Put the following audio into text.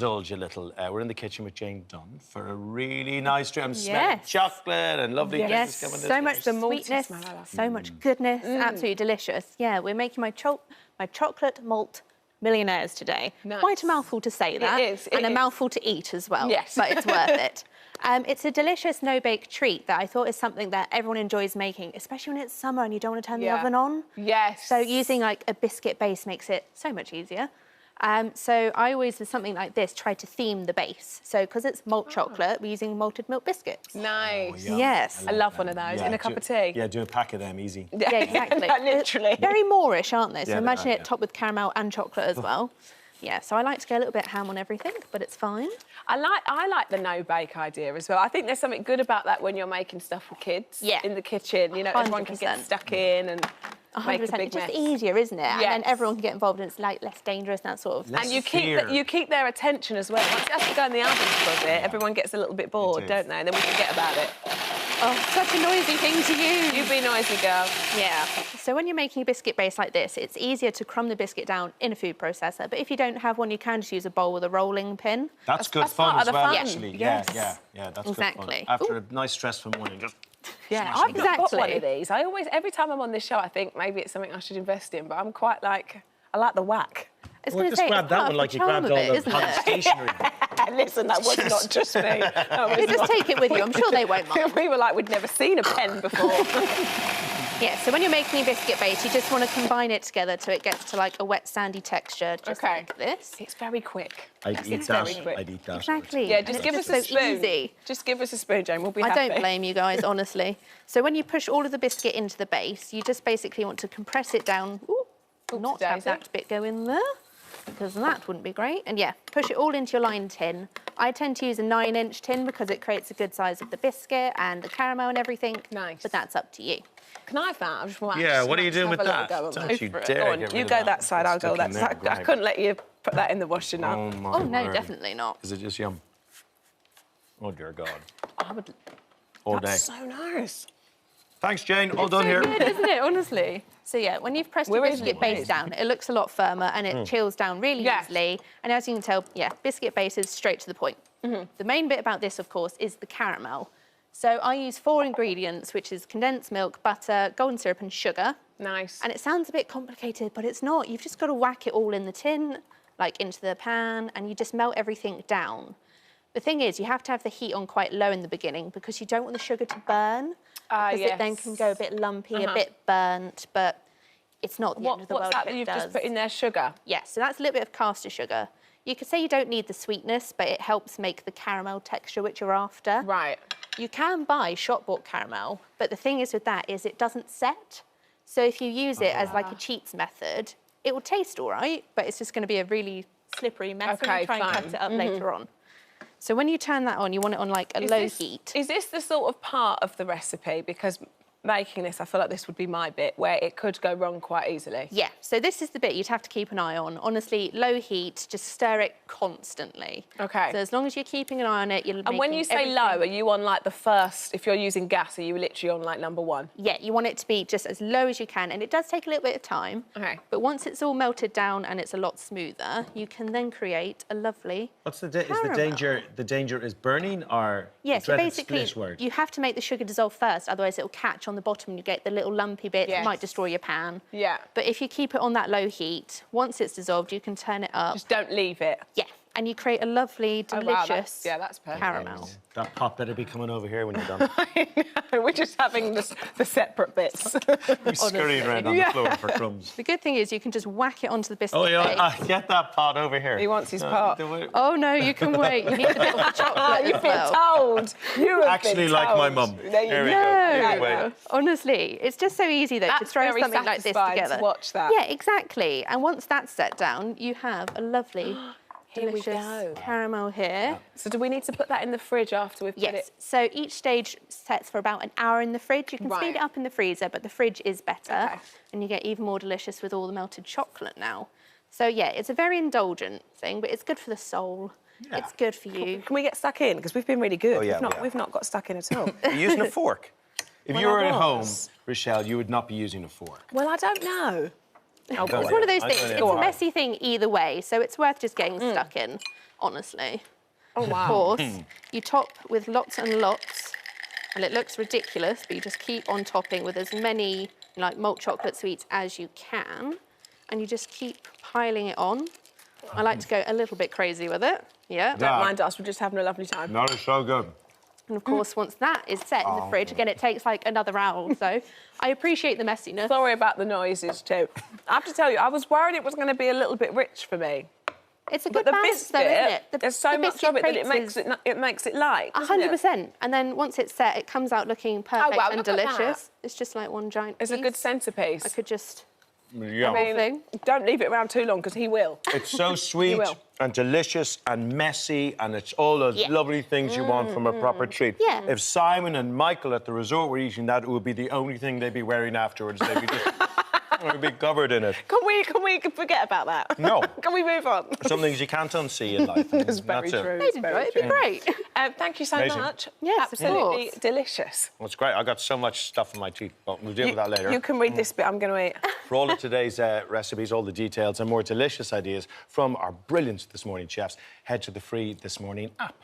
indulge a little. We're in the kitchen with Jane Dunn for a really nice drink. I'm smelling chocolate and lovely Yes, coming this so way. much sweetness, so much goodness, absolutely delicious. Yeah, we're making my chocolate malt Millionaires today. Nice. Quite a mouthful to say that. It is. And a mouthful to eat as well. Yes. But it's worth it. It's a delicious no-bake treat that I thought is something that everyone enjoys making, especially when it's summer and you don't want to turn the oven on. Yes. So using like a biscuit base makes it so much easier. So I always, with something like this, try to theme the base. So because it's malt chocolate, we're using malted milk biscuits. Nice. Oh, Yes. I love one of those in a cup of tea. Yeah, do a pack of them, easy. Yeah, exactly. Literally. Very Moorish, aren't they? So Yeah, imagine they are, it topped with caramel and chocolate as well. Yeah, so I like to go a little bit ham on everything, but it's fine. I like the no-bake idea as well. I think there's something good about that when you're making stuff for kids in the kitchen. You know, everyone can get 100%. stuck in and make a 100%. big It's just mess. easier, isn't it? Yes. And then everyone can get involved and it's like less dangerous and that sort of thing. And you keep their attention as well. Once it has to go in the oven for a bit, everyone gets a little bit bored, don't they? And then we forget about it. Oh, such a noisy thing to use. You be noisy, girl. Yeah. So when you're making a biscuit base like this, it's easier to crumb the biscuit down in a food processor. But if you don't have one, you can just use a bowl with a rolling pin. That's good that's fun part as of the well, fun. actually. Yes. Yeah, that's Exactly. good fun. After a nice, stressful morning, just... Yeah, I've not got one of these. I always, every time I'm on this show, I think maybe it's something I should invest in, but I'm quite like, I like the whack. I was going to say, grab that one like you grabbed all the hot stationery. Listen, that was not just me. You just take it with you. I'm sure they won't mind. We were like, we'd never seen a pen before. Yeah, so when you're making a biscuit base, you just want to combine it together so it gets to like a wet, sandy texture, just like this. It's very quick. I'd eat that. Exactly. Yeah, just give us a spoon. Easy. Just give us a spoon, Jane. We'll be happy. I don't blame you guys, honestly. So when you push all of the biscuit into the base, you just basically want to compress it down. Ooh, not have that bit go in there, because that wouldn't be great. And yeah, push it all into your lined tin. I tend to use a 9-inch tin because it creates a good size of the biscuit and the caramel and everything. Nice. But that's up to you. Can I have that? I just want Yeah, what are you doing have with a little that? go at Don't it. you Go dare on, get rid you of go that. that side, I'll go Stuck that in there, side. I right. couldn't let you put that in the washing now. Oh, my Oh, no, word. definitely not. Is it just yum? Oh, dear God. I would... All day. That's so nice. Thanks, Jane. All done so here. good, isn't it, honestly? So, yeah, when you've pressed your biscuit base down, it looks a lot firmer and it chills down really easily. And as you can tell, yeah, biscuit base is straight to the point. The main bit about this, of course, is the caramel. So I use 4 ingredients, which is condensed milk, butter, golden syrup and sugar. Nice. And it sounds a bit complicated, but it's not. You've just got to whack it all in the tin, like into the pan, and you just melt everything down. The thing is, you have to have the heat on quite low in the beginning because you don't want the sugar to burn. Because it then can go a bit lumpy, a bit burnt, but it's not the end of the world. What's that you've just put in there? Sugar? Yes, so that's a little bit of caster sugar. You could say you don't need the sweetness, but it helps make the caramel texture which you're after. Right. You can buy shop-bought caramel, but the thing is with that is it doesn't set. So if you use it as like a cheats method, it will taste all right, but it's just going to be a really slippery mess when you try and cut it up later on. So when you turn that on, you want it on like a low heat. Is this the sort of part of the recipe? Because making this, I feel like this would be my bit, where it could go wrong quite easily. Yeah, so this is the bit you'd have to keep an eye on. Honestly, low heat, just stir it constantly. OK. So as long as you're keeping an eye on it, you're And when you say low, are you on like the first, if you're using gas, are you literally on like number 1? Yeah, you want it to be just as low as you can, and it does take a little bit of time. OK. But once it's all melted down and it's a lot smoother, you can then create a lovely What's the danger? The danger is burning, or yeah, the so dreaded basically split word? you have to make the sugar dissolve first, otherwise it'll catch on the bottom and you get the little lumpy bits. It might destroy your pan. Yeah. But if you keep it on that low heat, once it's dissolved, you can turn it up. Just don't leave it. Yeah, and you create a lovely, delicious that's perfect. caramel. That pot better be coming over here when you're done. I know, we're just having the separate bits. We're scurrying around on the floor for crumbs. The good thing is you can just whack it onto the biscuit Oh, yeah, base. get that pot over here. He wants his pot. Oh, no, you can wait. You need a bit of chocolate You've as been well. told. You have Actually, been like told. my mum. There you Here we go. go. Wait. Honestly, it's just so easy, though, to That's throw very something like this satisfying together. to watch that. Yeah, exactly. And once that's set down, you have a lovely, delicious caramel here. So do we need to put that in the fridge after we've put it? Yes. So each stage sets for about an hour in the fridge. You can speed it up in the freezer, but the fridge is better. And you get even more delicious with all the melted chocolate now. So, yeah, it's a very indulgent thing, but it's good for the soul. Yeah. It's good for you. Can we get stuck in? Because we've been really good. Oh, yeah, we've not got stuck in at all. You're using a fork. If Well, you were I at home, was. Rochelle, you would not be using a fork. Well, I don't know. Oh, It's one of those things. It's a messy thing either way, so it's worth just getting stuck in, honestly. Oh, wow. Of course, you top with lots and lots, and it looks ridiculous, but you just keep on topping with as many like malt chocolate sweets as you can, and you just keep piling it on. I like to go a little bit crazy with it. Yeah. Don't mind us, we're just having a lovely time. That is so good. And of course, once that is set in the fridge, again, it takes like another hour or so. I appreciate the messiness. Sorry about the noises too. I have to tell you, I was worried it was going to be a little bit rich for me. It's a good balance, though, isn't it? There's so much of it that it makes it light. 100%. And then once it's set, it comes out looking perfect and delicious. It's just like one giant piece. It's a good centrepiece. I could just... Yeah. I mean, don't leave it around too long because he will. It's so sweet and delicious and messy, and it's all those lovely things you want from a proper treat. Yeah. If Simon and Michael at the resort were eating that, it would be the only thing they'd be wearing afterwards. They'd be just they'd be covered in it. Can we forget about that? No. Can we move on? Some things you can't unsee in life. That's very true. It'd be great. Thank you so much. Yes, absolutely of course. delicious. Well, it's great. I got so much stuff in my teeth, but we'll deal with that later. You can read this bit I'm going to eat. For all of today's recipes, all the details and more delicious ideas from our brilliant This Morning chefs, head to the free This Morning app.